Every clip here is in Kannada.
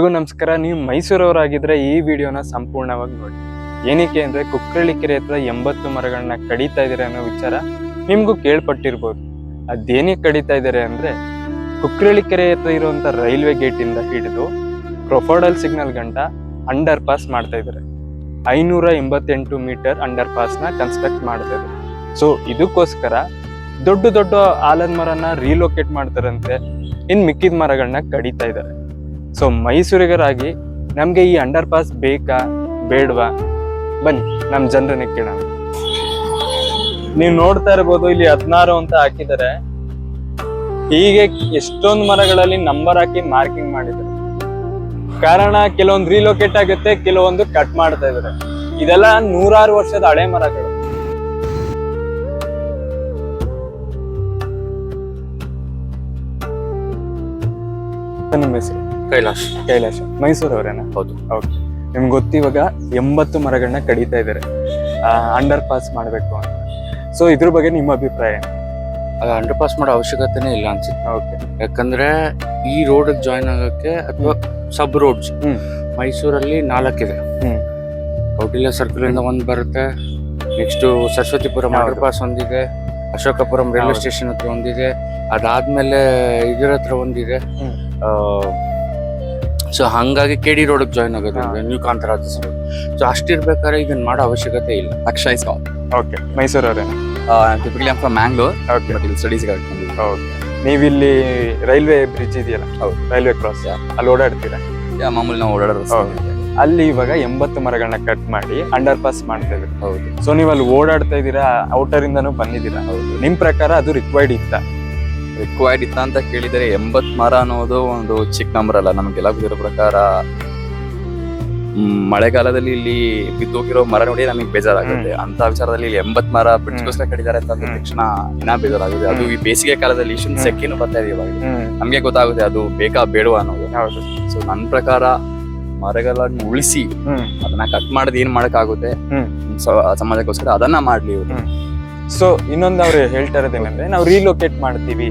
ನಮಸ್ಕಾರ. ನೀವು ಮೈಸೂರವರಾಗಿದ್ರೆ ಈ ವಿಡಿಯೋನ ಸಂಪೂರ್ಣವಾಗಿ ನೋಡಿ. ಏನಕ್ಕೆ ಅಂದ್ರೆ ಕುಕ್ಕರಳ್ಳಿ ಕೆರೆ ಹತ್ರ 80 ಮರಗಳನ್ನ ಕಡಿತಾ ಇದಾರೆ ಅನ್ನೋ ವಿಚಾರ ನಿಮ್ಗೂ ಕೇಳ್ಪಟ್ಟಿರ್ಬೋದು. ಅದೇನಕ್ಕೆ ಕಡಿತಾ ಇದಾರೆ ಅಂದ್ರೆ ಕುಕ್ಕರಳ್ಳಿ ಕೆರೆ ಹತ್ರ ಇರುವಂತ ರೈಲ್ವೆ ಗೇಟ್ ಇಂದ ಹಿಡಿದು ಕ್ರೊಫರ್ಡಲ್ ಸಿಗ್ನಲ್ ಗಂಟ ಅಂಡರ್ ಪಾಸ್ ಮಾಡ್ತಾ ಇದಾರೆ. 588 ಮೀಟರ್ ಅಂಡರ್ ಪಾಸ್ ನ ಕನ್ಸ್ಟ್ರಕ್ಟ್ ಮಾಡ್ತಾ ಇದ್ದಾರೆ. ಸೊ ಇದಕ್ಕೋಸ್ಕರ ದೊಡ್ಡ ದೊಡ್ಡ ಆಲದ ಮರನ ರೀಲೊಕೇಟ್ ಮಾಡ್ತಾರಂತೆ, ಇನ್ ಮಿಕ್ಕಿದ ಮರಗಳನ್ನ ಕಡಿತಾ ಇದ್ದಾರೆ. ಸೊ ಮೈಸೂರಿಗರಾಗಿ ನಮ್ಗೆ ಈ ಅಂಡರ್ ಪಾಸ್ ಬೇಕಾ ಬೇಡವಾ, ಬನ್ನಿ ನಮ್ ಜನರನ್ನ ಕೇಳೋಣ. ನೀವು ನೋಡ್ತಾ ಇರ್ಬೋದು, ಇಲ್ಲಿ 16 ಅಂತ ಹಾಕಿದ್ದಾರೆ. ಹೀಗೆ ಎಷ್ಟೊಂದು ಮರಗಳಲ್ಲಿ ನಂಬರ್ ಹಾಕಿ ಮಾರ್ಕಿಂಗ್ ಮಾಡಿದ್ದಾರೆ. ಕಾರಣ ಕೆಲವೊಂದು ರೀಲೊಕೇಟ್ ಆಗುತ್ತೆ, ಕೆಲವೊಂದು ಕಟ್ ಮಾಡ್ತಾ ಇದ್ದಾರೆ. ಇದೆಲ್ಲ 100 ವರ್ಷದ ಹಳೆ ಮರಗಳು. ನಿಮ್ಮ ಹೆಸರು? ಕೈಲಾಶ್. ಮೈಸೂರವರೇನಾ? ಹೌದು. ಓಕೆ. ನಿಮ್ಗೆ ಗೊತ್ತು, ಇವಾಗ 80 ಮರಗಳನ್ನ ಕಡಿತಾ ಇದ್ದಾರೆ ಅಂಡರ್ ಪಾಸ್ ಮಾಡ್ಬೇಕು ಅಂತ. ಸೊ ಇದ್ರ ಬಗ್ಗೆ ನಿಮ್ಮ ಅಭಿಪ್ರಾಯ? ಅದು ಅಂಡರ್ ಪಾಸ್ ಮಾಡೋ ಅವಶ್ಯಕತೆನೇ ಇಲ್ಲ ಅನ್ಸುತ್ತೆ. ಓಕೆ. ಯಾಕಂದ್ರೆ ಈ ರೋಡ್ ಜಾಯಿನ್ ಆಗಕ್ಕೆ ಅಥವಾ ಸಬ್ ರೋಡ್ಸ್ ಮೈಸೂರಲ್ಲಿ 4 ಇದೆ. ಕೌಟಿಲ್ಯ ಸರ್ಕಲ್ ಇಂದ ಒಂದು ಬರುತ್ತೆ, ನೆಕ್ಸ್ಟ್ ಸರಸ್ವತಿಪುರಂ ಅಂಡರ್ ಪಾಸ್ ಒಂದಿದೆ, ಅಶೋಕಪುರಂ ರೈಲ್ವೆ ಸ್ಟೇಷನ್ ಹತ್ರ ಒಂದಿದೆ, ಅದಾದ್ಮೇಲೆ ಇದ್ರ ಹತ್ರ ಒಂದಿದೆ. ಸೊ ಹಂಗಾಗಿ ಕೆಡಿ ರೋಡ್ ಜಾಯಿನ್ ಆಗೋದು ನ್ಯೂ ಕಾಂತರಾಜ. ಸೊ ಅಷ್ಟಿರ್ಬೇಕಾದ್ರೆ ಇದನ್ನ ಮಾಡೋ ಅವಶ್ಯಕತೆ ಇಲ್ಲ. ಅಕ್ಷಯ್ ಸ್ಕಾಟ್. ಓಕೆ. ಮೈಸೂರವರೇನಾ? typically I'm from Mangalore. Okay. But ಇಲ್ಲಿ ಸ್ಟಡೀಸ್ ಗಾಗಿ ಬಂದಿದ್ದೀನಿ. ಓಕೆ. ನೀವಿಲ್ಲಿ ರೈಲ್ವೆ ಬ್ರಿಡ್ಜ್ ಇದೆಯಲ್ಲ, ಹೌದು, ರೈಲ್ವೆ ಕ್ರಾಸ್, ಅಲ್ಲಿ ಓಡಾಡ್ತೀರಾ? ಮಾಮೂಲಿ ನಾವು ಓಡಾಡೋ ರಸ್ತೆ. ಅಲ್ಲಿ ಇವಾಗ 80 ಮರಗಳನ್ನ ಕಟ್ ಮಾಡಿ ಅಂಡರ್ ಪಾಸ್ ಮಾಡ್ತಾ ಇದ್ರು. ಹೌದು. ಸೊ ನೀವು ಅಲ್ಲಿ ಓಡಾಡ್ತಾ ಇದ್ದೀರಾ, ಔಟರ್ ಇಂದಾನು ಬಂದಿದ್ದೀರಾ. ಹೌದು. ನಿಮ್ ಪ್ರಕಾರ ಅದು ರಿಕ್ವೈರ್ಡ್ ಇತ್ತ? ರಿಕ್ವೈರ್ಡ್ ಇತ್ತ ಅಂತ ಕೇಳಿದರೆ 80 ಮರ ಅನ್ನೋದು ಒಂದು ಚಿಕ್ಕ ನಂಬರ್ ಅಲ್ಲ. ನಮಗೆಲ್ಲ ಗೊತ್ತಿರೋ ಪ್ರಕಾರ ಮಳೆಗಾಲದಲ್ಲಿ ಇಲ್ಲಿ ಬಿದ್ದೋಗಿರೋ ಮರ ನೋಡಿ ನಮಗೆ ಬೇಜಾರಾಗುತ್ತೆ. ಅಂತ ವಿಚಾರದಲ್ಲಿ ಇಲ್ಲಿ 80 ಮರ ಬಿಡ್ಸ್ಕೋಸ್ಕರ ಕಡಿದಾರೆ ಅಂತ ಅಂದ ತಕ್ಷಣ ಇನ್ನ ಬೇಜಾರಾಗುತ್ತೆ. ಅದು ಈ ಬೇಸಿಗೆ ಕಾಲದಲ್ಲಿ ಇಷ್ಟೊಂದು ಸೆಕೆನು ಬರ್ತಾ ಇದೆ. ಇವಾಗ ನಮ್ಗೆ ಗೊತ್ತಾಗುತ್ತೆ ಅದು ಬೇಕಾ ಬೇಡವಾ ಅನ್ನೋದು. ಹೌದು. ಸೊ ನನ್ನ ಪ್ರಕಾರ ಮರಗಳನ್ನು ಉಳಿಸಿ ಅದನ್ನ ಕಟ್ ಮಾಡೋದು ಏನ್ ಮಾಡಕ್ಕಾಗುತ್ತೆ ಸಮಾಜಕ್ಕೋಸ್ಕರ ಅದನ್ನ ಮಾಡ್ಲಿ ಇವ್ರು. ಸೊ ಇನ್ನೊಂದು ಅವ್ರು ಹೇಳ್ತಾ ಇರೋದೇನಂದ್ರೆ, ನಾವು ರೀಲೊಕೇಟ್ ಮಾಡ್ತೀವಿ,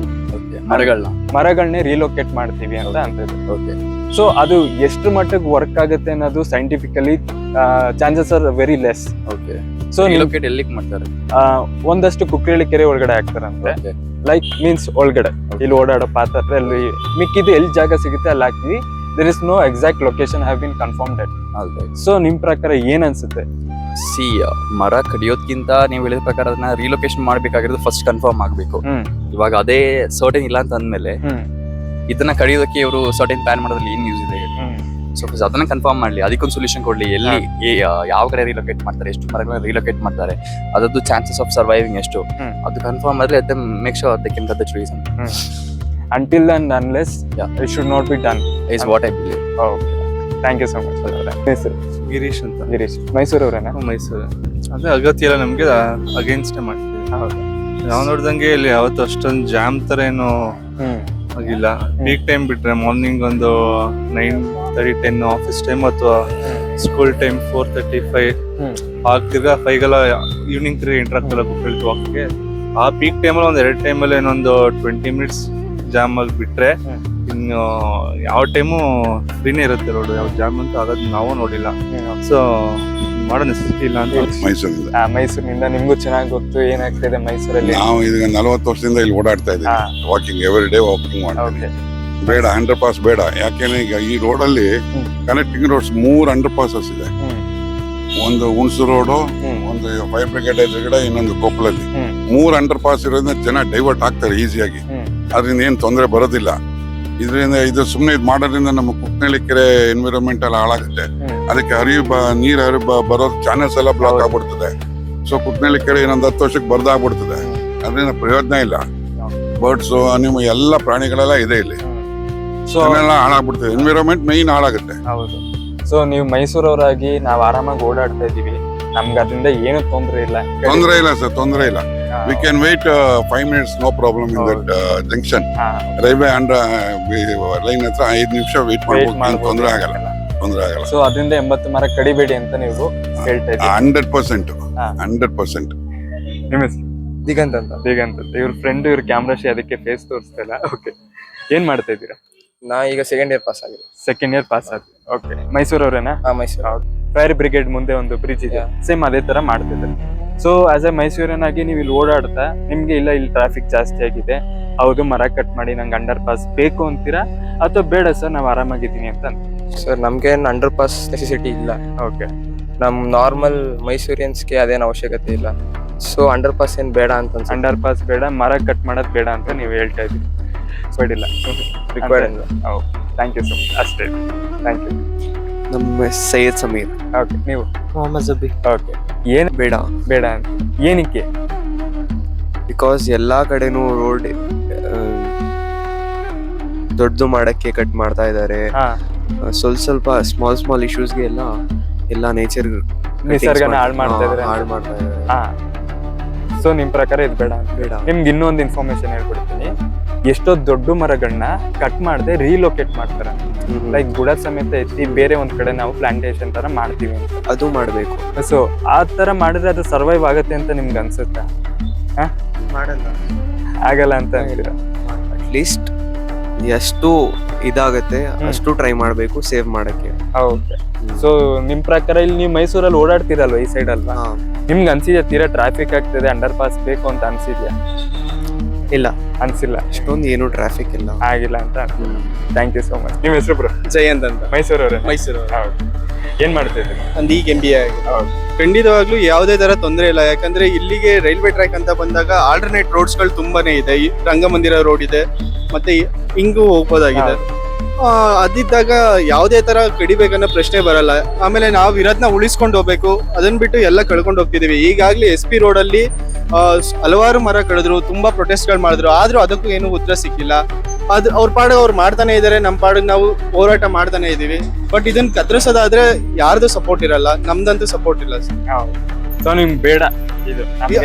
ಮರಗಳನ್ನೇ ರೀಲೊಕೇಟ್ ಮಾಡ್ತೀವಿ ಅಂತ ಅಂತಿದ್ರು. ಓಕೆ. ಸೊ ಅದು ಎಷ್ಟು ಮಟ್ಟಿಗೆ ವರ್ಕ್ ಆಗುತ್ತೆ ಅನ್ನೋದು scientifically chances are very less. Okay. So relocate ಎಲ್ಲಿಗೆ ಮಾಡ್ತಾರೆ? ಒಂದಷ್ಟು ಕುಕ್ಕರಳ್ಳಿ ಕೆರೆ ಒಳಗಡೆ ಹಾಕ್ತಾರಂತೆ. ಲೈಕ್ ಮೀನ್ಸ್ ಒಳಗಡೆ ಇಲ್ಲಿ ಓಡಾಡೋ ಪಾತ್ ಹತ್ರ ಅಲ್ಲಿ ಮಿಕ್ಕಿದ್ದು ಎಲ್ಲಿ ಜಾಗ ಸಿಗುತ್ತೆ ಅಲ್ಲಿ ಹಾಕ್ತಿವಿ. There is no exact location have been confirmed yet. So ನಿಮ್ ಪ್ರಕಾರ ಏನ್ ಅನ್ಸುತ್ತೆ? ಮರ ಕಡಿಯೋದ್ಕಿಂತ ನೀವು ಹೇಳಿದ ಪ್ರಕಾರ ಅದನ್ನ ರಿಲೊಕೇಶನ್ ಮಾಡ್ಬೇಕಾಗಿರೋದು ಫಸ್ಟ್ ಕನ್ಫರ್ಮ್ ಆಗ್ಬೇಕು. ಇವಾಗ ಅದೇ ಸರ್ಟನ್ ಇಲ್ಲ ಅಂತ ಅಂದ್ಮೇಲೆ ಇದನ್ನ ಕಡಿಯೋದಕ್ಕೆ ಇವರು ಸರ್ಟನ್ ಪ್ಲಾನ್ ಮಾಡೋದ್ರಲ್ಲಿ ಏನ್ ಯೂಸ್ ಇದೆ? ಸೊ ಅದನ್ನ ಕನ್ಫರ್ಮ್ ಮಾಡ್ಲಿ, ಅದಕ್ಕೊಂದು ಸೊಲ್ಯೂಷನ್ ಕೊಡ್ಲಿ. ಎಲ್ಲಿ ಯಾವ ಕಡೆ ರಿಲೊಕೇಟ್ ಮಾಡ್ತಾರೆ, ಎಷ್ಟು ಮರಗಳನ್ನ ರಿಲೊಕೇಟ್ ಮಾಡ್ತಾರೆ, ಅದರದ್ದು ಚಾನ್ಸಸ್ ಆಫ್ ಸರ್ವೈವಿಂಗ್ ಎಷ್ಟು, ಅದು ಕನ್ಫರ್ಮ್ ಆದ್ರೆ ಅದೇ make sure they can cut the trees. Until and unless it should not be done is what I believe. Okay. Thank you so much. Girish ಅಂತ. ಗಿರೀಶ್. ಮೈಸೂರವರೇನಾ? ಮೈಸೂರು. ಅದೇ ಅಗತ್ಯ ಇಲ್ಲ ನಮ್ಗೆ, ಅಗೇನ್ಸ್ಟ್ ಮಾಡ್ತೀವಿ. ಹೌದು. ನಾವು ನೋಡ್ದಂಗೆ ಇಲ್ಲಿ ಯಾವತ್ತು ಅಷ್ಟೊಂದು ಜಾಮ್ ತರ ಏನು ಆಗಿಲ್ಲ. ಪೀಕ್ ಟೈಮ್ ಬಿಟ್ರೆ ಮಾರ್ನಿಂಗ್ ಒಂದು 9:30, 10 ಆಫೀಸ್ ಟೈಮ್ ಅಥವಾ ಸ್ಕೂಲ್ ಟೈಮ್ 4:35 ತಿರ್ಗಾ 5 ಈವ್ನಿಂಗ್ ತಿರ್ಗಾ ಎಂಟರ್ ಆಗ್ತಲ್ಲ ಕುಕ್ಕರಳ್ಳಿ ವಾಕ್ಗೆ. ಆ ಪೀಕ್ ಟೈಮಲ್ಲಿ ಒಂದು 2 ಟೈಮಲ್ಲಿ ಏನೊಂದು 20 ಮಿನಿಟ್ಸ್ ಜಾಮ್ ಆಗಿ ಬಿಟ್ರೆ ಇನ್ನು ಯಾವ ಟೈಮು ಫ್ರೀನೇ ಇರುತ್ತೆ ರೋಡ್. ಯಾವ ಜಾಮ್ ಅಂತ ಆಗೋದು ನಾವು ನೋಡಿಲ್ಲ. ಸೊ ಮಾಡೋ ನೆಸೆಸಿಟಿ ಇಲ್ಲ ಅಂತ. ಮೈಸೂರಿನಿಂದ ನಿಮ್ಗೂ ಚೆನ್ನಾಗಿ ಗೊತ್ತು ಏನಾಗ್ತಿದೆ ಮೈಸೂರಲ್ಲಿ. ನಾವು ಈಗ 40 ವರ್ಷದಿಂದ ಇಲ್ಲಿ ಓಡಾಡ್ತಾ ಇದ್ದೀವಿ. ವಾಕಿಂಗ್ ಎವ್ರಿ ಡೇ ವಾಕಿಂಗ್ ಮಾಡ್ತೀವಿ. ಬೇಡ ಅಂಡರ್ ಪಾಸ್ ಬೇಡ. ಯಾಕೆಂದ್ರೆ ಈಗ ಈ ರೋಡಲ್ಲಿ ಕನೆಕ್ಟಿಂಗ್ ರೋಡ್ಸ್ 3 ಅಂಡರ್ ಪಾಸಸ್ ಇದೆ. ಒಂದು ಹುಣಸೂರು ರೋಡು, ಒಂದು ಫೈರ್ ಬ್ರಿಗೇಡ್ ಎದುರುಗಡೆ, ಇನ್ನೊಂದು ಕೊಪ್ಪಳಲ್ಲಿ. 3 ಅಂಡರ್ ಪಾಸ್ ಇರೋದ್ರಿಂದ ಜನ ಡೈವರ್ಟ್ ಆಗ್ತಾರೆ ಈಸಿಯಾಗಿ. ಅದರಿಂದ ಏನು ತೊಂದರೆ ಬರೋದಿಲ್ಲ. ಇದರಿಂದ ಇದು ಸುಮ್ಮನೆ ಇದು ಮಾಡೋದ್ರಿಂದ ನಮ್ಮ ಕುಕ್ಕರಳ್ಳಿ ಕೆರೆ ಎನ್ವಿರಾನ್ಮೆಂಟ್ ಎಲ್ಲ ಹಾಳಾಗುತ್ತೆ. ಅದಕ್ಕೆ ನೀರು ಬರೋದು ಚಾನೆಲ್ಸ್ ಎಲ್ಲ ಬ್ಲಾಕ್ ಆಗ್ಬಿಡ್ತದೆ. ಸೊ ಕುಕ್ಕರಳ್ಳಿ ಕೆರೆ ಇನ್ನೊಂದು 10 ವರ್ಷಕ್ಕೆ ಬರ್ದಾಗ್ಬಿಡ್ತದೆ. ಅದರಿಂದ ಪ್ರಯೋಜನ ಇಲ್ಲ. ಬರ್ಡ್ಸ್, ನಿಮ್ಮ ಎಲ್ಲ ಪ್ರಾಣಿಗಳೆಲ್ಲ ಇದೆ ಇಲ್ಲಿ. ಸೊ ಅದನ್ನೆಲ್ಲ ಹಾಳಾಗ್ಬಿಡ್ತದೆ. ಎನ್ವಿರಾನ್ಮೆಂಟ್ ಮೈನ್ ಹಾಳಾಗುತ್ತೆ. ಹೌದು. ಸೊ ನೀವು ಮೈಸೂರವರಾಗಿ ನಾವು ಆರಾಮಾಗಿ ಓಡಾಡ್ತಾ ಇದೀವಿ, ನಮ್ಗೆ ಅದರಿಂದ ಏನು ತೊಂದರೆ ಇಲ್ಲ ಸರ್, ತೊಂದರೆ ಇಲ್ಲ. We can wait 5 minutes, no problem in that junction. Railway under line ಹತ್ರ 5 ನಿಮಿಷ ವೇಟ್ ಮಾಡ್ಬೋದು, ತೊಂದರೆ ಆಗಲ್ಲ. ಸೊ ಅದರಿಂದ 80 ಮರ ಕಡಿಬೇಡಿ ಅಂತ ನೀವು ಹೇಳ್ತಾ ಇದ್ದೀರಿ. 100%. ನಿಮ್ಮ ಹೆಸರು? ದಿಗಂತ್ ಅಂತ. ಇವ್ರ ಫ್ರೆಂಡ್, ಇವ್ರ ಕ್ಯಾಮ್ರಾ ಅದಕ್ಕೆ ಫೇಸ್ ತೋರಿಸ್ತಾ ಇಲ್ಲ. ಓಕೆ. ಏನ್ ಮಾಡ್ತಾ ಇದ್ದೀರಾ? ನಾ ಈಗ ಸೆಕೆಂಡ್ ಇಯರ್ ಪಾಸ್ ಆಗಿದೆ. ಸೆಕೆಂಡ್ ಇಯರ್ ಪಾಸ್ ಆದ್ವಿ. ಓಕೆ, ಮೈಸೂರವ್ರೇನಾ? ಮೈಸೂರು. ಫೈರ್ ಬ್ರಿಗೇಡ್ ಮುಂದೆ ಒಂದು ಬ್ರಿಡ್ಜ್ ಇದೆ, ಸೇಮ್ ಅದೇ ತರ ಮಾಡ್ತಿದ್ದಾರೆ. ಸೊ ಆಸ್ ಎ ಮೈಸೂರಿನಾಗಿ ನೀವು ಇಲ್ಲಿ ಓಡಾಡ್ತಾ ನಿಮ್ಗೆ ಇಲ್ಲ ಇಲ್ಲಿ ಟ್ರಾಫಿಕ್ ಜಾಸ್ತಿ ಆಗಿದೆ, ಹೌದು ಮರ ಕಟ್ ಮಾಡಿ ನಂಗೆ ಅಂಡರ್ ಪಾಸ್ ಬೇಕು ಅಂತೀರಾ ಅಥವಾ ಬೇಡ ಸರ್ ನಾವು ಆರಾಮಾಗಿದ್ದೀನಿ ಅಂತ? ಸರ್ ನಮ್ಗೆ ಅಂಡರ್ ಪಾಸ್ ನೆಸೆಸಿಟಿ ಇಲ್ಲ. ಓಕೆ, ನಮ್ ನಾರ್ಮಲ್ ಮೈಸೂರಿಯನ್ಸ್ಗೆ ಅದೇನು ಅವಶ್ಯಕತೆ ಇಲ್ಲ. ಸೊ ಅಂಡರ್ ಪಾಸ್ ಏನ್ ಬೇಡ ಅಂತ ಅನ್ಸುತ್ತೆ. ಅಂಡರ್ ಪಾಸ್ ಬೇಡ, ಮರ ಕಟ್ ಮಾಡೋದು ಬೇಡ ಅಂತ ನೀವು ಹೇಳ್ತಾ ಇದ್ದೀರಿ. ಬೇಡಿಲ್ಲ, ರಿಕ್ವೈರ್ಡ್ ಇಲ್ಲ. Thank you so much. ಅಷ್ಟೇ, ಥ್ಯಾಂಕ್ ಯು. ನಮ್ಮ ಸೈಯದ್ ಸಮೀರ್. ಓಕೆ, ನೀವು? ಮೊಹಮ್ಮದ್ ಜಬಿ. ಓಕೆ, ಏನು ಬೇಡ ಬೇಡ ಅಂತ ಏನಕ್ಕೆ? ಬಿಕಾಸ್ ಎಲ್ಲಾ ಕಡೆನೂ ರೋಡ್ ದೊಡ್ಡದು ಮಾಡಕ್ಕೆ ಕಟ್ ಮಾಡ್ತಾ ಇದ್ದಾರೆ. ಹಾ, ಸ್ವಲ್ಪ ಸ್ಮಾಲ್ ಇಶ್ಯೂಸ್ಗೆ ಎಲ್ಲ ನೇಚರ್ ನಿಸರ್ಗನ ಹಾಳು ಮಾಡ್ತಾ ಇದ್ದಾರೆ. ಹಾಳು ಮಾಡ್ತಾ ಇದ್ದಾರೆ. ಹಾ, ಸೊ ನಿಮ್ ಪ್ರಕಾರ ಇದು ಬೇಡ ಅಂತ? ಬೇಡ. ನಿಮ್ಗೆ ಇನ್ನೊಂದು ಇನ್ಫಾರ್ಮೇಶನ್ ಹೇಳ್ಕೊಡ್ತೀನಿ. ಎಷ್ಟೋ ದೊಡ್ಡ ಮರಗಳನ್ನ ಕಟ್ ಮಾಡದೆ ರೀಲೊಕೇಟ್ ಮಾಡ್ತಾರೆ. ಲೈಕ್ ಬುಡ ಸಮೇತ ಎತ್ತಿ ಬೇರೆ ಒಂದ್ ಕಡೆ ನಾವು ಪ್ಲಾಂಟೇಶನ್ ತರ ಮಾಡ್ತೀವಿ ಅಂತ. ಅದು ಮಾಡ್ಬೇಕು. ಸೊ ಆ ತರ ಮಾಡಿದ್ರೆ ಅದು ಸರ್ವೈವ್ ಆಗತ್ತೆ ಅಂತ ನಿಮ್ಗೆ ಅನ್ಸುತ್ತಾ? ಆಗಲ್ಲ ಅಂತ ಅಂತೀರಾ? ಅಟ್ಲೀಸ್ಟ್ ಎಷ್ಟು ಇದಾಗತ್ತೆ ಅಷ್ಟು ಟ್ರೈ ಮಾಡ್ಬೇಕು ಸೇವ್ ಮಾಡಕ್ಕೆ. ಓಕೆ, ಸೊ ನಿಮ್ ಪ್ರಕಾರ ಇಲ್ಲಿ ನೀವು ಮೈಸೂರಲ್ಲಿ ಓಡಾಡ್ತೀರಲ್ವಾ ಈ ಸೈಡ್ ಅಲ್ವಾ, ನಿಮ್ಗೆ ಅನ್ಸಿದ್ಯಾ ತೀರಾ ಟ್ರಾಫಿಕ್ ಆಗ್ತದೆ ಅಂಡರ್ ಪಾಸ್ ಬೇಕು ಅಂತ ಅನ್ಸಿದ್ಯಾ? ಇಲ್ಲ, ಅನ್ಸಿಲ್ಲ, ಅಷ್ಟೊಂದು ಏನು ಟ್ರಾಫಿಕ್ ಇಲ್ಲ. ಆಗಿಲ್ಲ ಅಂತ. Thank you so much. ನಿಮ್ಮ ಹೆಸರು ಬ್ರೋ? ಜಯಂತ್ ಅಂತ. ಮೈಸೂರವ್ರೆ? ಮೈಸೂರು. ಹೌದು. ಏನ್ ಮಾಡ್ತಾ ಇದ್ದೀರಿ? ಒಂದು ಈಗ MBA ಆಗಿದೆ. ಖಂಡಿತವಾಗ್ಲೂ ಯಾವುದೇ ತರ ತೊಂದರೆ ಇಲ್ಲ. ಯಾಕಂದ್ರೆ ಇಲ್ಲಿಗೆ ರೈಲ್ವೆ ಟ್ರ್ಯಾಕ್ ಅಂತ ಬಂದಾಗ ಆಲ್ಟರ್ನೇಟ್ ರೋಡ್ಸ್ಗಳು ತುಂಬಾನೇ ಇದೆ. ಈ ರಂಗಮಂದಿರ ರೋಡ್ ಇದೆ, ಮತ್ತೆ ಹಿಂಗೂ ಹೋಗ್ಬೋದಾಗಿದೆ. ಅದಿದ್ದಾಗ ಯಾವುದೇ ತರ ಕಡಿಬೇಕನ್ನೋ ಪ್ರಶ್ನೆ ಬರಲ್ಲ. ಆಮೇಲೆ ನಾವು ಇರೋದನ್ನ ಉಳಿಸ್ಕೊಂಡು ಹೋಗ್ಬೇಕು, ಅದನ್ನ ಬಿಟ್ಟು ಎಲ್ಲ ಕಳ್ಕೊಂಡು ಹೋಗ್ತಿದೀವಿ. ಈಗಾಗ್ಲೇ SP ರೋಡ್ ಅಲ್ಲಿ ಹಲವಾರು ಮರ ಕಡಿದ್ರು, ತುಂಬಾ ಪ್ರೊಟೆಸ್ಟ್ಗಳು ಮಾಡಿದ್ರು, ಆದ್ರೂ ಅದಕ್ಕೂ ಏನು ಉತ್ತರ ಸಿಕ್ಕಿಲ್ಲ. ಅದು ಅವ್ರ ಪಾಡಿಗೆ ಅವ್ರು ಮಾಡ್ತಾನೆ ಇದಾರೆ, ನಮ್ಮ ಪಾಡಿಗೆ ನಾವು ಹೋರಾಟ ಮಾಡ್ತಾನೆ ಇದೀವಿ. ಬಟ್ ಇದನ್ನ ಕತ್ತರಿಸೋದಾದ್ರೆ ಯಾರ್ದು ಸಪೋರ್ಟ್ ಇರಲ್ಲ, ನಮ್ದಂತೂ ಸಪೋರ್ಟ್ ಇಲ್ಲ. ಸೊ ನಿಮ್ ಬೇಡ ಇದು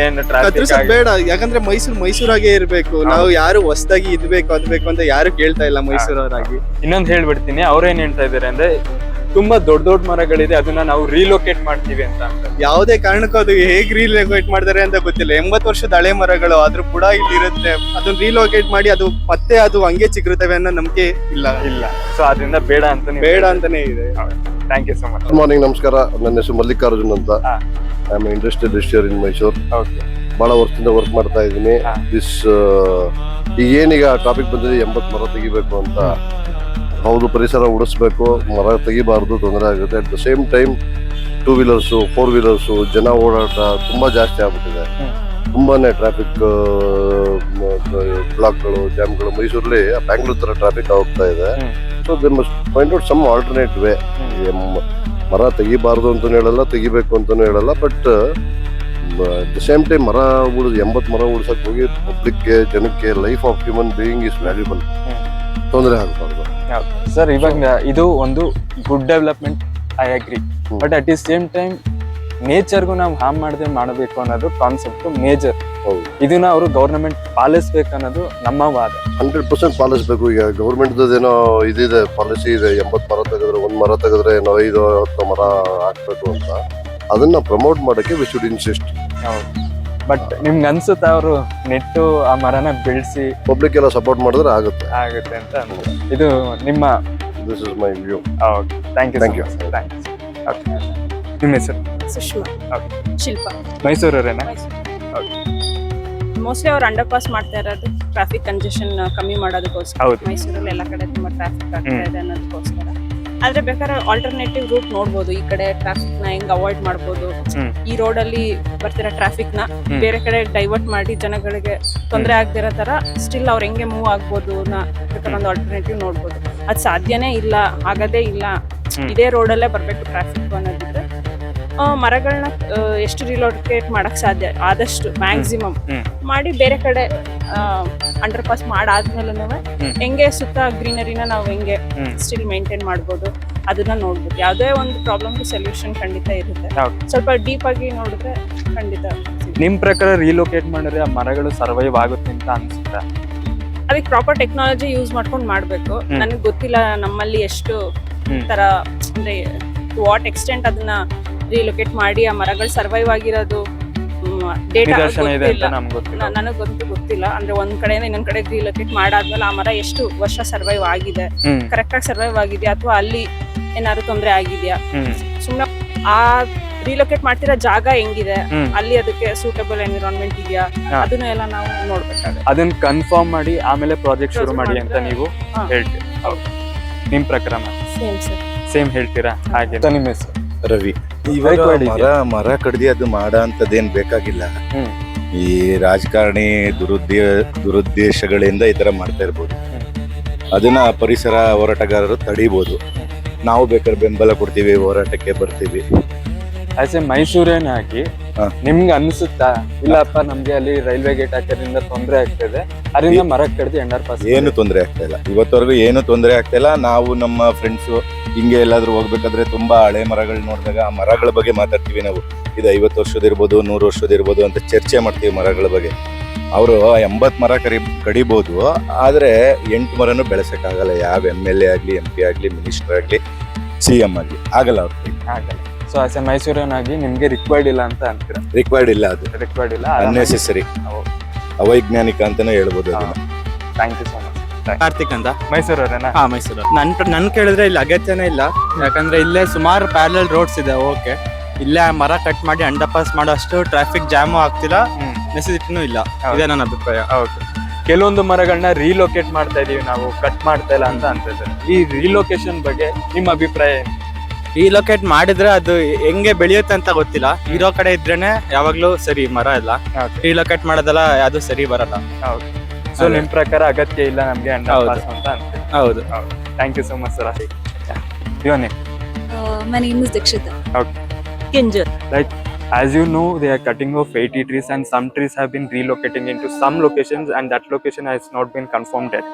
ಕತ್ತರಿಸೋದ್ ಬೇಡ, ಯಾಕಂದ್ರೆ ಮೈಸೂರಾಗೆ ಇರ್ಬೇಕು. ನಾವು ಯಾರು ಹೊಸದಾಗಿ ಇದ್ಬೇಕು ಅದ್ಬೇಕು ಅಂತ ಯಾರು ಕೇಳ್ತಾ ಇಲ್ಲ ಮೈಸೂರವರಾಗಿ. ಇನ್ನೊಂದು ಹೇಳ್ಬಿಡ್ತೀನಿ, ಅವ್ರೇನ್ ಹೇಳ್ತಾ ಇದಾರೆ ಅಂದ್ರೆ ತುಂಬಾ ದೊಡ್ಡ ಮರಗಳಿದೆ, ಅದನ್ನ ನಾವು ರೀಲೊಕೇಟ್ ಮಾಡ್ತೀವಿ ಅಂತ. ಯಾವುದೇ ಕಾರಣಕ್ಕೂ ಅದು ಹೇಗ್ ರೀಲೊಕೇಟ್ ಮಾಡ್ತಾರೆ ಅಂತ ಗೊತ್ತಿಲ್ಲ. 80 ವರ್ಷದ ಹಳೆ ಮರಗಳು ಆದ್ರೂ ಕೂಡ ಇಲ್ಲಿ ಇರುತ್ತೆ. ಅದನ್ನ ರೀಲೊಕೇಟ್ ಮಾಡಿ ಅದು ಮತ್ತೆ ಅದು ಹಂಗೆ ಚಿಗುರುತ್ತವೆ ಅನ್ನೋ ನಂಬಿಕೆ ಇಲ್ಲ. ಸೊ ಅದರಿಂದ ಬೇಡ ಅಂತ ಬೇಡ ಅಂತಾನೆ ಇದೆ. Thank you so much. Good morning, ನಮಸ್ಕಾರ. ನನ್ನ ಹೆಸರು ಮಲ್ಲಿಕಾರ್ಜುನ್ ಅಂತ. I am industrial register in Mysuru. ಬಹಳ ವರ್ಷದಿಂದ ವರ್ಕ್ ಮಾಡ್ತಾ ಇದ್ದೀನಿ. ಏನೀಗ ಟಾಪಿಕ್ ಬಂದಿದೆ 80 ಮರ ತೆಗಿಬೇಕು ಅಂತ. ಹೌದು, ಪರಿಸರ ಉಳಿಸ್ಬೇಕು, ಮರ ತೆಗಿಬಾರ್ದು, ತೊಂದರೆ ಆಗುತ್ತೆ. At the same time 2 wheelers 4 wheelers ಜನ ಓಡಾಟ ತುಂಬಾ ಜಾಸ್ತಿ ಆಗ್ಬಿಟ್ಟಿದೆ. ತುಂಬಾನೇ ಟ್ರಾಫಿಕ್ ಬ್ಲಾಕ್ಗಳು, ಜಾಮ್ಗಳು ಮೈಸೂರಲ್ಲಿ ಬ್ಯಾಂಗ್ಳೂರ್ ತರ ಟ್ರಾಫಿಕ್ ಹೋಗ್ತಾ ಇದೆ. So they must find out some alternate way. ಮರ ತೆಗಿಬಾರ್ದು ಅಂತಾನು ಹೇಳಲ್ಲ, ತೆಗಿಬೇಕು ಅಂತಾನು ಹೇಳಲ್ಲ. ಬಟ್ ದ ಸೇಮ್ ಟೈಮ್ 80 ಮರ ಉಳ್ಸಕ್ ಹೋಗಿ ಪಬ್ಲಿಕ್ಗೆ, ಜನಕ್ಕೆ, life of human being is valuable. ತೊಂದರೆ ಆಗಬಾರ್ದು ಸರ್. ಇವಾಗ ಇದು ಒಂದು good development, I agree. But at the same time ನೇಚರ್ಗೂ ನಾವು ಹಾರ್ಮ್ ಮಾಡದೆ ಮಾಡಬೇಕು ಅನ್ನೋದು ಕಾನ್ಸೆಪ್ಟ್ ಮೇಜರ್. ಇದನ್ನ ಅವರು ಗವರ್ನಮೆಂಟ್ ಪಾಲಿಸ್ಬೇಕು ಅನ್ನೋದು ನಮ್ಮ ವಾದ. 100% ಪಾಲಿಸ್ಬೇಕು. ಈಗ ಗೌರ್ಮೆಂಟ್ ಏನೋ ಇದಿದೆ, ಪಾಲಿಸಿ ಇದೆ, 80 ಮರ ತೆಗೆದ್ರೆ 1 ಮರ ತೆಗೆದ್ರೆ 5-10 ಮರ ಹಾಕ್ಬೇಕು ಅಂತ. ಅದನ್ನ ಪ್ರಮೋಟ್ ಮಾಡಕ್ಕೆ ವಿ ಶುಡ್ ಇನ್ಸಿಸ್ಟ್. ಬಟ್ ನಿಮ್ಗೆ ಅನ್ಸುತ್ತಾ ಅವರು ನೆಟ್ಟು ಆ ಮರನ ಬೆಳೆಸಿ ಪಬ್ಲಿಕ್ ಎಲ್ಲ ಸಪೋರ್ಟ್ ಮಾಡಿದ್ರೆ ಆಗುತ್ತೆ ಅಂತ? ಇದು ನಿಮ್ಮ this is my view. Thank you. ನಿಮ್ಮ ಹೆಸರು? ಸುಷ್ಮಾ. ಶಿಲ್ಪ. ಮೈಸೂರವ್ರೇನಾ? ಮೋಸ್ಟ್ಲಿ ಅವ್ರು ಅಂಡರ್ ಪಾಸ್ ಮಾಡ್ತಾ ಇರೋದು ಟ್ರಾಫಿಕ್ ಕಂಜೆಷನ್ ಕಮ್ಮಿ ಮಾಡೋದಕ್ಕೋಸ್ಕರ. ಮೈಸೂರಲ್ಲಿ ಎಲ್ಲ ಕಡೆ ತುಂಬಾ ಟ್ರಾಫಿಕ್ ಆಗ್ತಾ ಇದೆ ಅನ್ನೋದಕ್ಕೋಸ್ಕರ. ಆದ್ರೆ ಬೇಕಾದ್ರೆ ಆಲ್ಟರ್ನೇಟಿವ್ ರೂಟ್ ನೋಡ್ಬೋದು. ಈ ಕಡೆ ಟ್ರಾಫಿಕ್ ನ ಹೆಂಗ್ ಅವಾಯ್ಡ್ ಮಾಡ್ಬೋದು, ಈ ರೋಡ್ ಅಲ್ಲಿ ಬರ್ತಿರೋ ಟ್ರಾಫಿಕ್ ನ ಬೇರೆ ಕಡೆ ಡೈವರ್ಟ್ ಮಾಡಿ ಜನಗಳಿಗೆ ತೊಂದರೆ ಆಗದಿರೋ ತರ ಸ್ಟಿಲ್ ಅವ್ರ ಹೆಂಗೆ ಮೂವ್ ಆಗ್ಬೋದು ಬೇಕಾದ್ರೆ ಒಂದು ಆಲ್ಟರ್ನೇಟಿವ್ ನೋಡ್ಬೋದು. ಅದ್ ಸಾಧ್ಯನೇ ಇಲ್ಲ, ಆಗದೇ ಇಲ್ಲ, ಇದೇ ರೋಡಲ್ಲೇ ಬರ್ಬೇಕು ಟ್ರಾಫಿಕ್ ಅನ್ನೋದಿದ್ರೆ ಮರಗಳನ್ನ ಎಷ್ಟು ರಿಲೊಕೇಟ್ ಮಾಡಕ್ ಸಾಧ್ಯ ಆದಷ್ಟು ಮ್ಯಾಕ್ಸಿಮಮ್ ಮಾಡಿ ಬೇರೆ ಕಡೆ ಅಂಡರ್ ಪಾಸ್ ಮಾಡಾದ್ಮೇಲೆ ಹೆಂಗೆ ಸುತ್ತ ಗ್ರೀನರಿನ ನಾವು ಹೆಂಗೆ ಸ್ಟಿಲ್ ಮೇಂಟೈನ್ ಮಾಡ್ಬೋದು ಅದನ್ನ ನೋಡ್ಬೋದು. ಯಾವುದೇ ಒಂದು ಪ್ರಾಬ್ಲಮ್ಗೆ ಸೊಲ್ಯೂಷನ್ ಖಂಡಿತ ಇರುತ್ತೆ. ಸ್ವಲ್ಪ ಡೀಪ್ ಆಗಿ ನೋಡಿದ್ರೆ ಖಂಡಿತ. ನಿಮ್ ಪ್ರಕಾರ ರಿಲೊಕೇಟ್ ಮಾಡಿದ್ರೆ ಆ ಮರಗಳು ಸರ್ವೈವ್ ಆಗುತ್ತೆ ಅಂತ ಅನ್ಸುತ್ತಾ? ಅದಕ್ಕೆ ಪ್ರಾಪರ್ ಟೆಕ್ನಾಲಜಿ ಯೂಸ್ ಮಾಡ್ಕೊಂಡು ಮಾಡ್ಬೇಕು. ನನಗೆ ಗೊತ್ತಿಲ್ಲ ನಮ್ಮಲ್ಲಿ ಎಷ್ಟು ತರ ಅಂದ್ರೆ ವಾಟ್ ಎಕ್ಸ್ಟೆಂಟ್ ಅದನ್ನ ರಿಲೊಕೇಟ್ ಮಾಡಿ ಆ ಮರಗಳು ಸರ್ವೈವ್ ಆಗಿರೋದು ಡೇಟಾ ನಿದರ್ಶನ ಇದೆ ಅಂತ ನಮ್ಗೆ ಗೊತ್ತಿಲ್ಲ. ನನಗಂತೂ ಗೊತ್ತಿಲ್ಲ. ಅಂದ್ರೆ ಒಂದ್ ಕಡೆಯಿಂದ ಇನ್ನೊಂದ್ ಕಡೆ ರಿಲೊಕೇಟ್ ಮಾಡಾದ್ಮೇಲೆ ಆ ಮರ ಎಷ್ಟು ವರ್ಷ ಸರ್ವೈವ್ ಆಗಿದೆ, ಕರೆಕ್ಟ್ ಆಗಿ ಸರ್ವೈವ್ ಆಗಿದ್ಯಾ ಅಥವಾ ಅಲ್ಲಿ ಏನಾದ್ರು ತೊಂದರೆ ಆಗಿದ್ಯಾ, ಸುಮ್ನೆ ಆ ರಿಲೊಕೇಟ್ ಮಾಡ್ತಿರೋ ಜಾಗ ಹೆಂಗಿದೆ, ಅಲ್ಲಿ ಅದಕ್ಕೆ ಸೂಟಬಲ್ ಎನ್ವಿರಾನ್ಮೆಂಟ್ ಇದೆಯಾ, ಅದನ್ನ ಎಲ್ಲ ನಾವು ನೋಡ್ಬೇಕಾಗುತ್ತೆ. ಅದನ್ನ ಕನ್ಫರ್ಮ್ ಮಾಡಿ ಆಮೇಲೆ ಪ್ರಾಜೆಕ್ಟ್ ಶುರು ಮಾಡಿ ಅಂತ ನೀವು ಹೇಳ್ತೀರಿ. ನಿಮ್ ಪ್ರಕಾರ ಸೇಮ್ ಸರ್. ಸೇಮ್ ಹೇಳ್ತೀರಾ? ಹಾಗೆ ನಿಮ್ಮ ಹೆಸರು? ರವಿ. ಇವಾಗ ಮರ ಕಡ್ದಿ ಅದು ಮಾಡೋ ಅಂತದೇನ್ ಬೇಕಾಗಿಲ್ಲ. ಈ ರಾಜಕಾರಣಿ ದುರುದ್ದೇಶಗಳಿಂದ ಈ ತರ ಮಾಡ್ತಾ ಇರ್ಬೋದು. ಅದನ್ನ ಪರಿಸರ ಹೋರಾಟಗಾರರು ತಡಿಬಹುದು. ನಾವು ಬೇಕಾದ್ರೆ ಬೆಂಬಲ ಕೊಡ್ತೀವಿ, ಹೋರಾಟಕ್ಕೆ ಬರ್ತೀವಿ. ಆಸ್ ಎ ಮೈಸೂರೇನಾಗಿ ನಿಮ್ಗೆ ಅನ್ಸುತ್ತಾ ಇಲ್ಲಪ್ಪ ನಮ್ಗೆ ಅಲ್ಲಿ ರೈಲ್ವೆ ಗೇಟ್ ಹಾಕೋದ್ರಿಂದ ತೊಂದರೆ ಆಗ್ತದೆ, ಅದರಿಂದ ಮರ ಕಡ್ದು ಅಂಡರ್ ಪಾಸ್? ಏನು ತೊಂದರೆ ಆಗ್ತಾ ಇಲ್ಲ, ಇವತ್ತವರೆಗೂ ಏನು ತೊಂದರೆ ಆಗ್ತಾ ಇಲ್ಲ. ನಾವು ನಮ್ಮ ಫ್ರೆಂಡ್ಸು ಹಿಂಗೆ ಎಲ್ಲಾದ್ರೂ ಹೋಗ್ಬೇಕಾದ್ರೆ ತುಂಬಾ ಹಳೆ ಮರಗಳು ನೋಡಿದಾಗ ಆ ಮರಗಳ ಬಗ್ಗೆ ಮಾತಾಡ್ತೀವಿ. ನಾವು ಇದು 50 ವರ್ಷದಿರ್ಬೋದು, 100 ವರ್ಷದಿರ್ಬೋದು ಅಂತ ಚರ್ಚೆ ಮಾಡ್ತೀವಿ ಮರಗಳ ಬಗ್ಗೆ. ಅವರು 80 ಮರ ಕಡಿಬೋದು, ಆದ್ರೆ 8 ಮರನೂ ಬೆಳೆಸಕ್ಕಾಗಲ್ಲ. ಯಾವ MLA ಆಗ್ಲಿ, MP ಆಗ್ಲಿ, ಮಿನಿಸ್ಟರ್ ಆಗ್ಲಿ, CM ಆಗ್ಲಿ ಆಗಲ್ಲ ಅವ್ರಿಗೆ. ಆಗಲ್ಲ. ಸೊ ಆಸ್ ಎ ಮೈಸೂರನಾಗಿ ನಿಮ್ಗೆ ರಿಕ್ವೈರ್ಡ್ ಇಲ್ಲ ಅಂತ ಅಂತೀರಾ? ರಿಕ್ವೈರ್ಡ್ ಇಲ್ಲ, ಅದು ರಿಕ್ವೈರ್ಡ್ ಇಲ್ಲ, ಅನ್ನೆಸೆಸರಿ, ಅವೈಜ್ಞಾನಿಕ ಅಂತಾನೆ ಹೇಳ್ಬೋದು ಅದನ್ನ. Thank you so much. Karthik ಅಂತ. ಮೈಸೂರವರೇನಾ? ಹಾ, ಮೈಸೂರು. ನನ್ ಕೇಳಿದ್ರೆ ಇಲ್ಲಿ ಅಗತ್ಯನೇ ಇಲ್ಲ, ಯಾಕಂದ್ರೆ ಇಲ್ಲೇ ಸುಮಾರು ಪ್ಯಾರಲಲ್ ರೋಡ್ಸ್ ಇದೆ. ಓಕೆ, ಇಲ್ಲೇ ಮರ ಕಟ್ ಮಾಡಿ ಅಂಡರ್ ಪಾಸ್ ಮಾಡೋ ಅಷ್ಟು ಟ್ರಾಫಿಕ್ ಜಾಮು ಆಗ್ತಿಲ್ಲ, ನೆಸೆಸಿಟಿನೂ ಇಲ್ಲ. ಇದೇ ನನ್ನ ಅಭಿಪ್ರಾಯ. ಓಕೆ. ಕೆಲವೊಂದು ಮರಗಳನ್ನ ರೀಲೊಕೇಟ್ ಮಾಡ್ತಾ ಇದೀವಿ ನಾವು, ಕಟ್ ಮಾಡ್ತಾ ಇಲ್ಲ ಅಂತ ಇದ್ದಾರೆ. ಈ ರೀಲೊಕೇಶನ್ ಬಗ್ಗೆ ನಿಮ್ಮ ಅಭಿಪ್ರಾಯ ಏನು? ರೀಲೊಕೇಟ್ ಮಾಡಿದ್ರೆ ಅದು ಹೆಂಗೆ ಬೆಳೆಯುತ್ತೆ ಅಂತ ಗೊತ್ತಿಲ್ಲ. ಇರೋ ಕಡೆ ಇದ್ರೇನೆ ಯಾವಾಗ್ಲೂ ಸರಿ ಮರ ಎಲ್ಲ. ರೀಲೊಕೇಟ್ ಮಾಡೋದೆಲ್ಲ ಯಾವ್ದು ಸರಿ ಬರಲ್ಲ. ಸೊ ನಿಮ್ ಪ್ರಕಾರ ಅಗತ್ಯ ಇಲ್ಲ ನಮ್ಗೆ ಅಂಡರ್ ಪಾಸ್ ಅಂತ ಅಂತೀವಿ. ಹೌದು. Thank you so much sir. Your name? My name is Dikshita. Okay. Kinjal. Like, as you know, they are cutting off 80 trees and some trees have been relocating into some locations and that location has not been confirmed yet.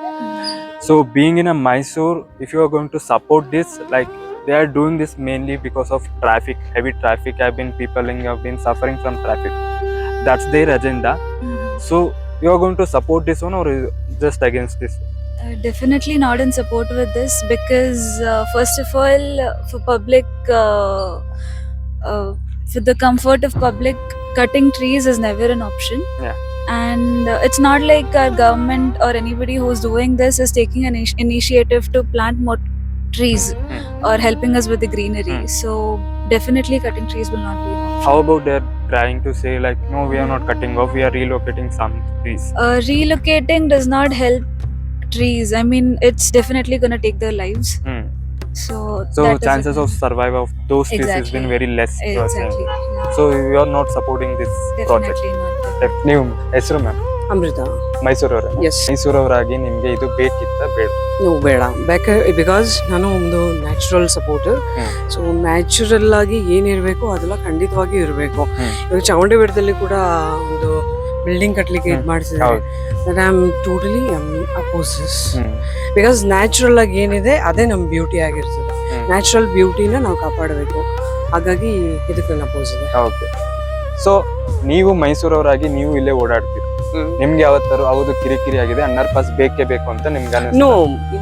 So being in a Mysore, if you are going to support this, like they are doing this mainly because of traffic, heavy traffic. People have been suffering from traffic. That's their agenda. So you are going to support this one or just against this? Definitely not in support with this because first of all, for public, for the comfort of public, cutting trees is never an option. Yeah. And it's not like our government or anybody who's doing this is taking an initiative to plant more trees or helping us with the greenery. So definitely cutting trees will not be an option. How about they're trying to say like, no, we are not cutting off, we are relocating some trees? Relocating does not help trees. I mean, it's definitely going to take their lives. So chances of survival of those trees has been very less. Exactly. Yeah. So you are not supporting this project? Definitely not. ನೀವು ಹೆಸರು ಮ್ಯಾಮ್? ಅಮೃತ. ಮೈಸೂರವರ? ಎಸ್. ಮೈಸೂರವರಾಗಿ ನಿಮ್ಗೆ ಇದು ಬೇಕಿತ್ತ ಬೇಡ? ಬೇಡ. ಬಿಕಾಸ್ ನಾನು ಒಂದು ನ್ಯಾಚುರಲ್ ಸಪೋರ್ಟರ್. ಸೊ ನ್ಯಾಚುರಲ್ ಆಗಿ ಏನಿರಬೇಕು ಅದೆಲ್ಲ ಖಂಡಿತವಾಗಿ ಇರಬೇಕು. ಇವಾಗ ಚಾಮುಂಡಿ ಬೆಟ್ಟದಲ್ಲಿ ಕೂಡ ಒಂದು ಬಿಲ್ಡಿಂಗ್ ಕಟ್ಲಿಕ್ಕೆ ಇದು ಮಾಡ್ತಿದ್ದಾರೆ. But I am totally opposes. Because natural ಆಗಿ ಏನಿದೆ ಅದೇ ನಮ್ಮ ಬ್ಯೂಟಿ ಆಗಿರ್ತದೆ. ನ್ಯಾಚುರಲ್ ಬ್ಯೂಟಿನ ನಾವು ಕಾಪಾಡಬೇಕು. ಹಾಗಾಗಿ ಇದಕ್ಕೆ ನಾನು ಅಪೋಸ್ ಇದೆ. ಓಕೆ. ಸೊ ನೀವು ಮೈಸೂರವರಾಗಿ ನೀವು ಇಲ್ಲೇ ಓಡಾಡ್ತೀರಿ, ನಿಮ್ಗೆ ಯಾವತ್ತಾರು ಹೌದು ಕಿರಿಕಿರಿ ಆಗಿದೆ, ಅಂಡರ್ ಪಾಸ್ ಬೇಕೇ ಬೇಕು ಅಂತ ನಿಮ್ಗೆ no,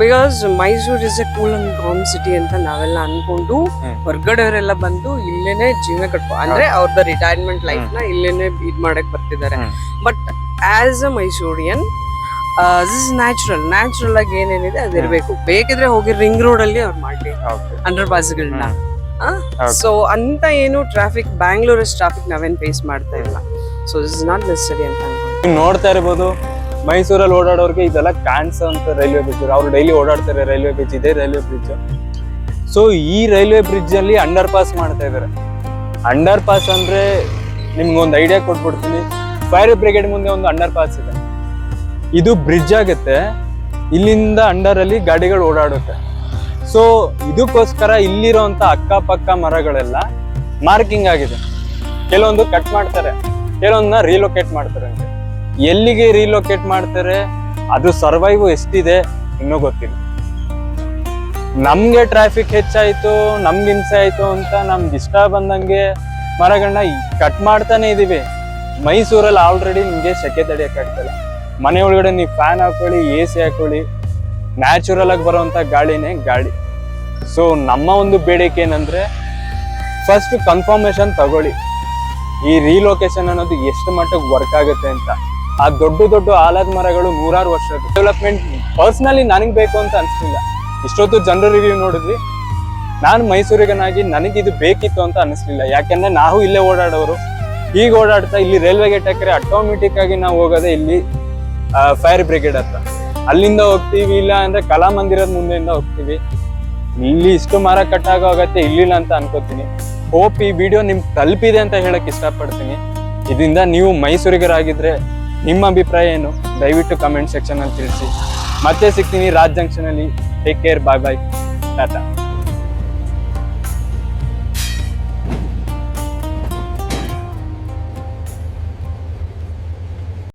because Mysore is a cool and calm city ಅಂತ ನಾವೆಲ್ಲ ಅನ್ಕೊಂಡು ಹೊರ್ಗಡೆಯವರೆಲ್ಲ ಬಂದು ಇಲ್ಲೇನೆ ಜೀವನ ಅಂದ್ರೆ ಅವ್ರದ್ದು ರಿಟೈರ್ಮೆಂಟ್ ಲೈಫ್ ನ ಇಲ್ಲೇನೆ ಇದ್ ಮಾಡಕ್ ಬರ್ತಿದ್ದಾರೆ. But as a Mysorean this natural ಆಗಿ ಏನೇನಿದೆ ಅದಿರ್ಬೇಕು. ಬೇಕಿದ್ರೆ ಹೋಗಿ ರಿಂಗ್ ರೋಡ್ ಅಲ್ಲಿ ಅವ್ರು ಮಾಡಿ ಅಂಡರ್ ಪಾಸ್ಗಳನ್ನ. ಸೊ ಅಂತ ಏನು ಟ್ರಾಫಿಕ್ ಬ್ಯಾಂಗ್ಳೂರ್ ಟ್ರಾಫಿಕ್ ನಾವೇನ್ ಫೇಸ್ ಮಾಡ್ತಾ ಇಲ್ಲ. So this is not necessary ಅಂತ ನೀವು ನೋಡ್ತಾ ಇರ್ಬೋದು. ಮೈಸೂರಲ್ಲಿ ಓಡಾಡೋರ್ಗೆ ಇದೆಲ್ಲ ಕಾಣಿಸೋಂತ ರೈಲ್ವೆ ಬ್ರಿಡ್ಜ್, ಅವ್ರು ಡೈಲಿ ಓಡಾಡ್ತಾರೆ ರೈಲ್ವೆ ಬ್ರಿಡ್ಜ್, ಇದೇ ರೈಲ್ವೆ ಬ್ರಿಡ್ಜ್. ಸೊ ಈ ರೈಲ್ವೆ ಬ್ರಿಡ್ಜ್ ಅಲ್ಲಿ ಅಂಡರ್ ಪಾಸ್ ಮಾಡ್ತಾ ಇದಾರೆ. ಅಂಡರ್ ಪಾಸ್ ಅಂದ್ರೆ ನಿಮ್ಗೊಂದು ಐಡಿಯಾ ಕೊಟ್ಬಿಡ್ತೀನಿ. ಫೈರ್ ಬ್ರಿಗೇಡ್ ಮುಂದೆ ಒಂದು ಅಂಡರ್ ಪಾಸ್ ಇದೆ, ಇದು ಬ್ರಿಡ್ಜ್ ಆಗುತ್ತೆ, ಇಲ್ಲಿಂದ ಅಂಡರ್ ಅಲ್ಲಿ ಗಾಡಿಗಳು ಓಡಾಡುತ್ತೆ. ಸೊ ಇದಕ್ಕೋಸ್ಕರ ಇಲ್ಲಿರೋಂಥ ಅಕ್ಕಪಕ್ಕ ಮರಗಳೆಲ್ಲ ಮಾರ್ಕಿಂಗ್ ಆಗಿದೆ. ಕೆಲವೊಂದು ಕಟ್ ಮಾಡ್ತಾರೆ, ಕೆಲವೊಂದನ್ನ ರೀಲೊಕೇಟ್ ಮಾಡ್ತಾರೆ. ಅಂತ ಎಲ್ಲಿಗೆ ರೀಲೊಕೇಟ್ ಮಾಡ್ತಾರೆ, ಅದು ಸರ್ವೈವ್ ಎಷ್ಟಿದೆ ಇನ್ನೂ ಗೊತ್ತಿಲ್ಲ. ನಮ್ಗೆ ಟ್ರಾಫಿಕ್ ಹೆಚ್ಚಾಯ್ತು, ನಮ್ಗೆ ಹಿಂಸೆ ಆಯ್ತು ಅಂತ ನಮ್ಗೆ ಇಷ್ಟ ಬಂದಂಗೆ ಮರಗಳನ್ನ ಕಟ್ ಮಾಡ್ತಾನೆ ಇದೀವಿ. ಮೈಸೂರಲ್ಲಿ ಆಲ್ರೆಡಿ ನಿಮ್ಗೆ ಸೆಕೆ ತಡೆಯಕ್ಕಾಗ್ತಲ್ಲ. ಮನೆ ಒಳಗಡೆ ನೀವು ಫ್ಯಾನ್ ಹಾಕೊಳ್ಳಿ, AC ಹಾಕೊಳ್ಳಿ, ನ್ಯಾಚುರಲ್ ಆಗಿ ಬರುವಂತ ಗಾಳಿನೇ ಗಾಳಿ. ಸೊ ನಮ್ಮ ಒಂದು ಬೇಡಿಕೆ ಏನಂದ್ರೆ ಫಸ್ಟ್ ಕನ್ಫರ್ಮೇಶನ್ ತಗೊಳ್ಳಿ. ಈ ರೀಲೊಕೇಶನ್ ಅನ್ನೋದು ಎಷ್ಟು ಮಟ್ಟಿಗೆ ವರ್ಕ್ ಆಗುತ್ತೆ ಅಂತ. ಆ ದೊಡ್ಡ ದೊಡ್ಡ ಆಲದ ಮರಗಳು 100 ವರ್ಷದ ಡೆವಲಪ್ಮೆಂಟ್ ಪರ್ಸನಲಿ ನನಗೆ ಬೇಕು ಅಂತ ಅನಿಸ್ಲಿಲ್ಲ. ಇಷ್ಟೊತ್ತು ಜನರ ರಿವ್ಯೂ ನೋಡಿದ್ವಿ, ನಾನು ಮೈಸೂರಿಗನಾಗಿ ನನಗಿದು ಬೇಕಿತ್ತು ಅಂತ ಅನಿಸ್ಲಿಲ್ಲ. ಯಾಕೆಂದ್ರೆ ನಾವು ಇಲ್ಲೇ ಓಡಾಡೋರು, ಈಗ ಓಡಾಡ್ತಾ ಇಲ್ಲಿ ರೈಲ್ವೆ ಗೇಟ್ ಹಾಕಿದ್ರೆ ಆಟೋಮೆಟಿಕ್ ಆಗಿ ನಾವು ಹೋಗೋದೇ ಇಲ್ಲಿ ಫೈರ್ ಬ್ರಿಗೇಡ್ ಹತ್ರ, ಅಲ್ಲಿಂದ ಹೋಗ್ತೀವಿ, ಇಲ್ಲ ಅಂದ್ರೆ ಕಲಾಮಂದಿರದ ಮುಂದೆಯಿಂದ ಹೋಗ್ತೀವಿ. ಇಲ್ಲಿ ಇಷ್ಟು ಮರ ಕಟ್ಟಾಗೋ ಅಗತ್ಯ ಇಲ್ಲಿಲ್ಲ ಅಂತ ಅನ್ಕೋತೀನಿ. ಹೋಪ್ ಈ ವಿಡಿಯೋ ನಿಮ್ಗೆ ತಲುಪಿದೆ ಅಂತ ಹೇಳಕ್ ಇಷ್ಟಪಡ್ತೀನಿ. ಇದರಿಂದ ನೀವು ಮೈಸೂರಿಗರಾಗಿದ್ರೆ ನಿಮ್ಮ ಅಭಿಪ್ರಾಯ ಏನು ದಯವಿಟ್ಟು ಕಮೆಂಟ್ ಸೆಕ್ಷನ್ ಅಲ್ಲಿ ತಿಳಿಸಿ. ಮತ್ತೆ ಸಿಗ್ತೀನಿ ರಾಜ್ ಜಂಕ್ಷನ್ ಅಲ್ಲಿ. ಟೇಕ್ ಕೇರ್, ಬಾಯ್ ಬಾಯ್, ಟಾಟಾ.